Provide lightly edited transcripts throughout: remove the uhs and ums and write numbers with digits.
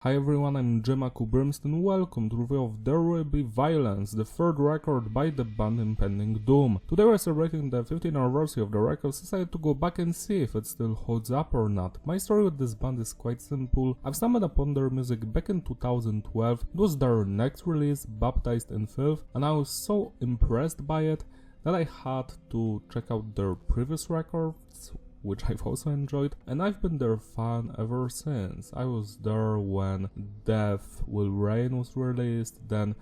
Hi everyone, I'm Jemaku Brimstone. Welcome to review of There Will Be Violence, the third record by the band Impending Doom. Today we're celebrating the 15th anniversary of the record, so I decided to go back and see if it still holds up or not. My story with this band is quite simple. I've stumbled upon their music back in 2012. It was their next release, Baptized in Filth, and I was so impressed by it that I had to check out their previous records, which I've also enjoyed, and I've been their fan ever since. I was there when Death Will Reign was released, then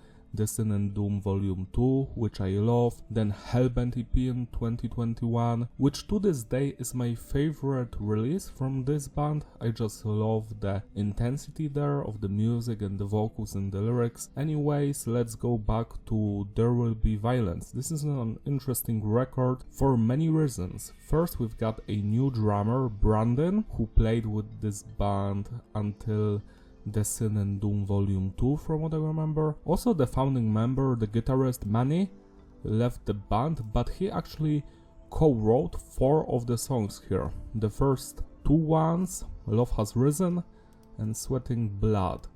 Sin and Doom Volume 2, which I love, then Hellbent EP in 2021, which to this day is my favorite release from this band. I just love the intensity there of the music and the vocals and the lyrics. Anyways, let's go back to There Will Be Violence. This is an interesting record for many reasons. First, we've got a new drummer, Brandon, who played with this band until Sin and Doom Volume 2 from what I remember. Also the founding member, the guitarist Manny, left the band, but he actually co-wrote 4 of the songs here. The first 2 ones, Love Has Risen and Sweating Blood.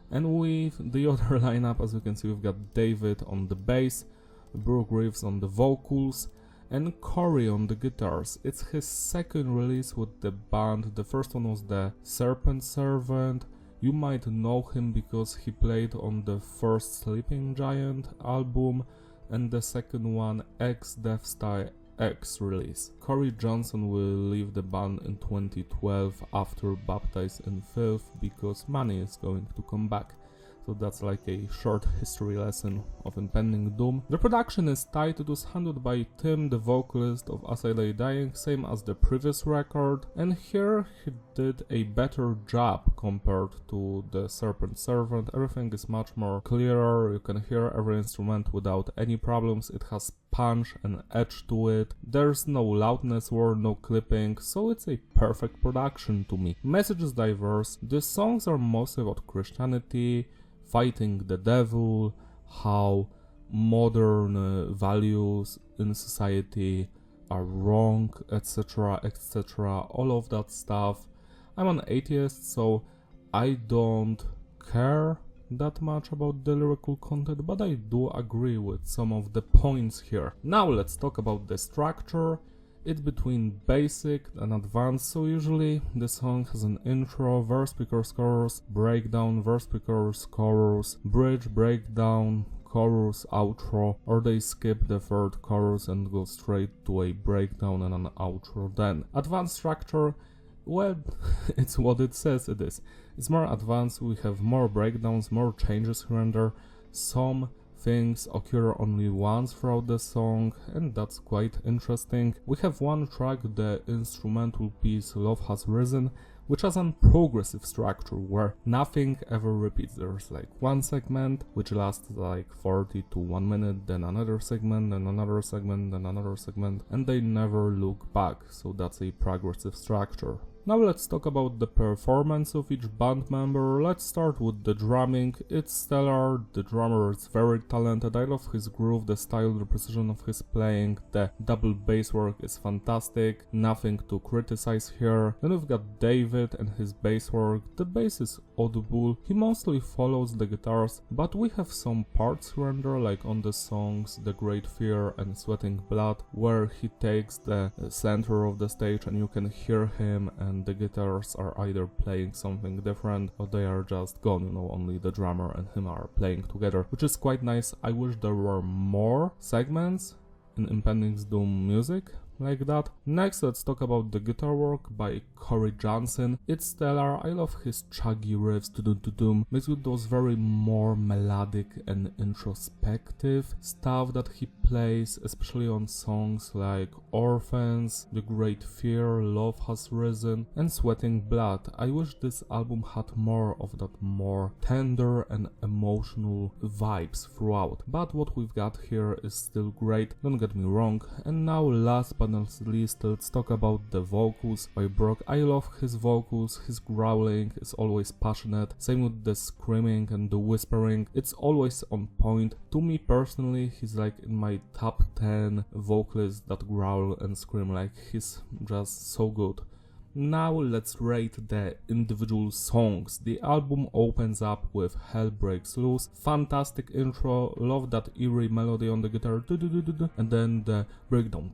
And with the other lineup, as you can see, we've got David on the bass, Brooke Reeves on the vocals, and Corey on the guitars. It's his second release with the band. The first one was the Serpent Servant. You might know him because he played on the first Sleeping Giant album and the second one, X Death Star X release. Corey Johnson will leave the band in 2012 after Baptized in Filth because Manny is going to come back. So that's like a short history lesson of Impending Doom. The production is tight. It was handled by Tim, the vocalist of As I Lay Dying, same as the previous record, and here he did a better job compared to the Serpent Servant. Everything is much more clearer, you can hear every instrument without any problems, it has punch and edge to it, there's no loudness or no clipping, so it's a perfect production to me. Message is diverse, the songs are mostly about Christianity, fighting the devil, how modern values in society are wrong, etc, etc, all of that stuff. I'm an atheist, so I don't care that much about the lyrical content, but I do agree with some of the points here. Now let's talk about the structure. It's between basic and advanced, so usually the song has an intro, verse, pre-chorus, chorus, breakdown, verse, pre-chorus, chorus, bridge, breakdown, chorus, outro, or they skip the third chorus and go straight to a breakdown and an outro then. Advanced structure, well, it's what it says it is. It's more advanced, we have more breakdowns, more changes here and there, some things occur only once throughout the song, and that's quite interesting. We have one track, the instrumental piece Love Has Risen, which has a progressive structure where nothing ever repeats. There's like one segment which lasts like 40 to 1 minute, then another segment, then another segment, then another segment, and they never look back, so that's a progressive structure. Now let's talk about the performance of each band member. Let's start with the drumming. It's stellar, the drummer is very talented, I love his groove, the style, the precision of his playing, the double bass work is fantastic, nothing to criticize here. Then we've got David and his bass work. The bass is audible, he mostly follows the guitars, but we have some parts here and there, like on the songs The Great Fear and Sweating Blood, where he takes the center of the stage and you can hear him and the guitars are either playing something different or they are just gone, you know, only the drummer and him are playing together, which is quite nice. I wish there were more segments in Impending Doom music like that. Next, let's talk about the guitar work by Corey Johnson. It's stellar, I love his chuggy riffs, to-dum-to-dum, mixed with those very more melodic and introspective stuff that he plays, especially on songs like Orphans, The Great Fear, Love Has Risen, and Sweating Blood. I wish this album had more of that more tender and emotional vibes throughout, but what we've got here is still great, don't get me wrong. And now last but not least, let's talk about the vocals by Brock. I love his vocals, his growling is always passionate, same with the screaming and the whispering, it's always on point. To me personally, he's like in my top 10 vocalists that growl and scream, like he's just so good. Now let's rate the individual songs. The album opens up with Hell Breaks Loose, fantastic intro, love that eerie melody on the guitar, and then the breakdown,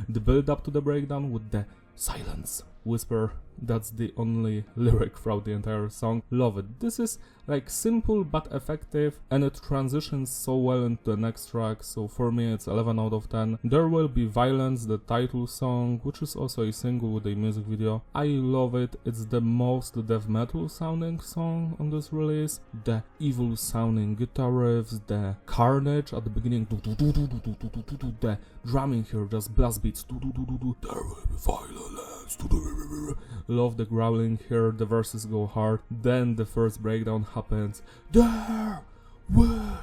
the build up to the breakdown with the silence whisper. That's the only lyric throughout the entire song. Love it. This is like simple but effective, and it transitions so well into the next track, so for me it's 11 out of 10. There Will Be Violence, the title song, which is also a single with a music video. I love it. It's the most death metal sounding song on this release. The evil sounding guitar riffs, the carnage at the beginning, the drumming here, just blast beats, there will be violence. Love the growling here, the verses go hard, then the first breakdown happens. There will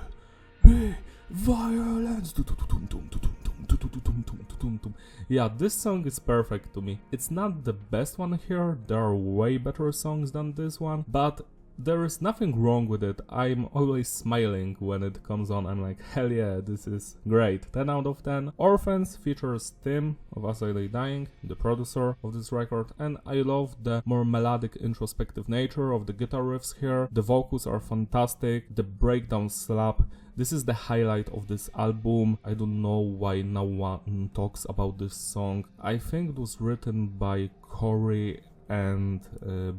be violence. Yeah, this song is perfect to me. It's not the best one here, there are way better songs than this one, but there is nothing wrong with it. I'm always smiling when it comes on. I'm like, hell yeah, this is great. 10 out of 10. Orphans features Tim of As I Lay Dying, the producer of this record, and I love the more melodic, introspective nature of the guitar riffs here. The vocals are fantastic, the breakdown slap. This is the highlight of this album. I don't know why no one talks about this song. I think it was written by Corey and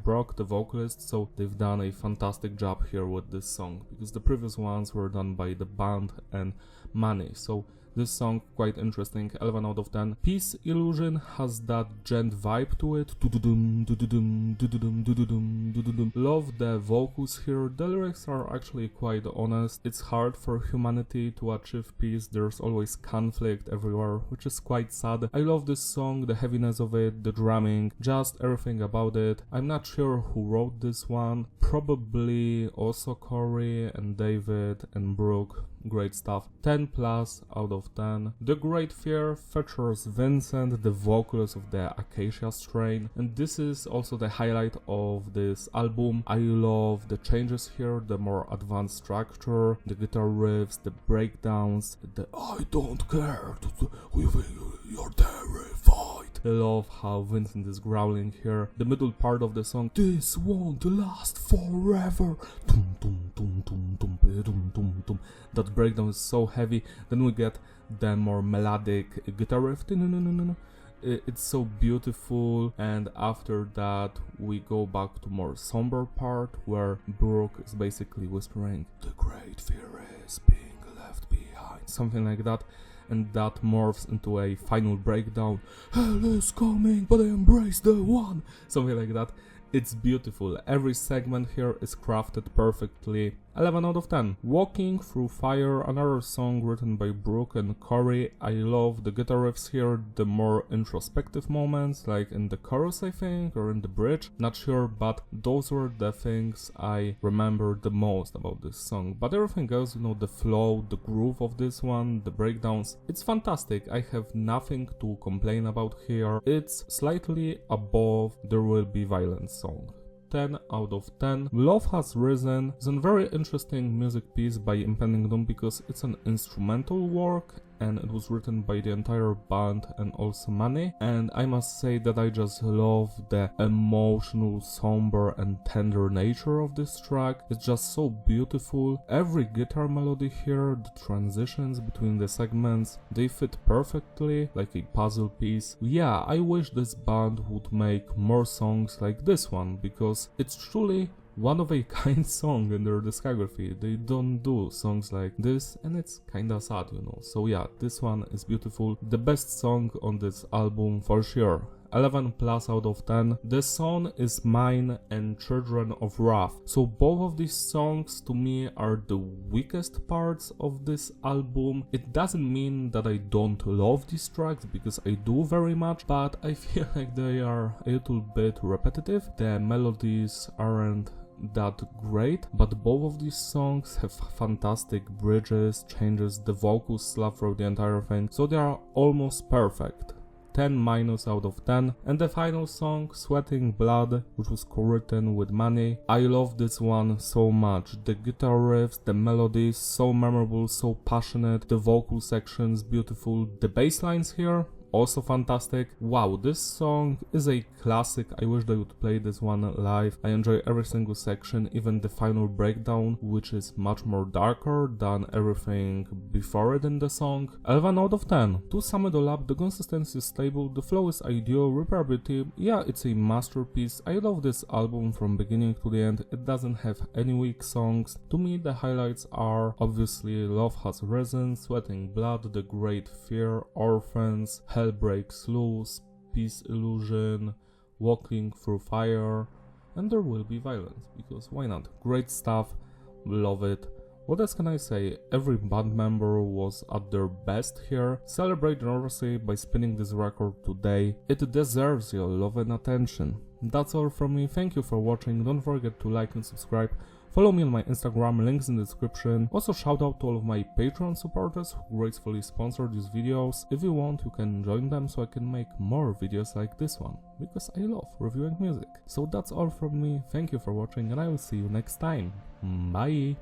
Brock, the vocalist, so they've done a fantastic job here with this song, because the previous ones were done by the band and Money. So this song quite interesting, 11 out of 10. Peace Illusion has that gent vibe to it. Love the vocals here. The lyrics are actually quite honest. It's hard for humanity to achieve peace. There's always conflict everywhere, which is quite sad. I love this song, the heaviness of it, the drumming, just everything about it. I'm not sure who wrote this one. Probably also Corey and David and Brooke. Great stuff. 10 plus out of 10. The Great Fear features Vincent, the vocalist of the Acacia Strain, and this is also the highlight of this album. I love the changes here, the more advanced structure, the guitar riffs, the breakdowns, the I don't care, you're terrified. I love how Vincent is growling here. The middle part of the song, this won't last forever. That breakdown is so heavy. Then we get the more melodic guitar riff. It's so beautiful, and after that we go back to more somber part where Brooke is basically whispering, the great fear is being left behind, something like that, and that morphs into a final breakdown. Hell is coming, but I embrace the one, something like that. It's beautiful. Every segment here is crafted perfectly. 11 out of 10. Walking Through Fire, another song written by Brooke and Corey. I love the guitar riffs here, the more introspective moments, like in the chorus I think, or in the bridge, not sure, but those were the things I remember the most about this song. But everything else, you know, the flow, the groove of this one, the breakdowns, it's fantastic. I have nothing to complain about here. It's slightly above There Will Be Violence song. 10 out of 10. Love Has Risen is a very interesting music piece by Impending Doom because it's an instrumental work and it was written by the entire band and also Money, and I must say that I just love the emotional, somber and tender nature of this track. It's just so beautiful. Every guitar melody here, the transitions between the segments, they fit perfectly like a puzzle piece. Yeah, I wish this band would make more songs like this one, because it's truly one of a kind song in their discography. They don't do songs like this, and it's kinda sad, you know. So yeah, this one is beautiful. The best song on this album for sure. 11 plus out of 10. The song is Mine and Children of Wrath. So both of these songs to me are the weakest parts of this album. It doesn't mean that I don't love these tracks, because I do very much, but I feel like they are a little bit repetitive. The melodies aren't that great, but both of these songs have fantastic bridges, changes, the vocals slap through the entire thing, so they are almost perfect. 10 minus out of 10. And the final song, Sweating Blood, which was co-written with Money. I love this one so much. The guitar riffs, the melodies, so memorable, so passionate, the vocal sections beautiful, the bass lines here also fantastic. Wow, this song is a classic. I wish they would play this one live. I enjoy every single section, even the final breakdown, which is much more darker than everything before it in the song. 11 out of 10. To sum it all up, the consistency is stable, the flow is ideal, reparability, yeah, it's a masterpiece. I love this album from beginning to the end. It doesn't have any weak songs. To me, the highlights are obviously Love Has Risen, Sweating Blood, The Great Fear, Orphans, Hell Breaks Loose, Peace Illusion, Walking Through Fire, and There Will Be Violence, because why not? Great stuff, love it. What else can I say? Every band member was at their best here. Celebrate Norway by spinning this record today. It deserves your love and attention. That's all from me. Thank you for watching. Don't forget to like and subscribe. Follow me on my Instagram, links in the description. Also shout out to all of my Patreon supporters who gracefully sponsor these videos. If you want, you can join them so I can make more videos like this one, because I love reviewing music. So that's all from me. Thank you for watching and I will see you next time. Bye!